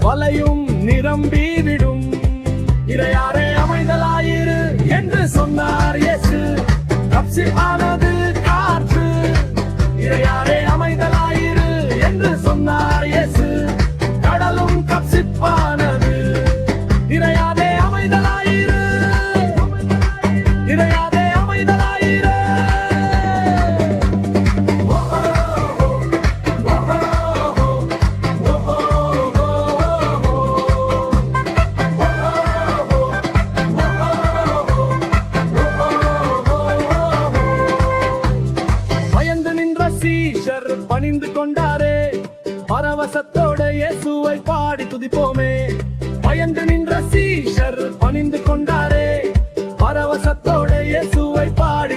வலையும் நிரம்பிவிடும். இறையாரே அமைதலாயிரு என்று சொன்னார் இயேசு. கப்சிப்பானது காற்று. இறையாரே அமைதலாயிரு என்று சொன்னார் இயேசு. கடலும் கப்சிப்பானது. இறையாரே அமைதலாயிரு. இறையாரே அமைதலாயிரு. பயந்து நின்ற சீஷர் பணிந்து கொண்டாரே. பரவசத்தோட இயேசுவை பாடி துதிப்போமே. பயந்து நின்ற சீஷர் பணிந்து கொண்டாரே. பரவசத்தோட இயேசுவை பாடி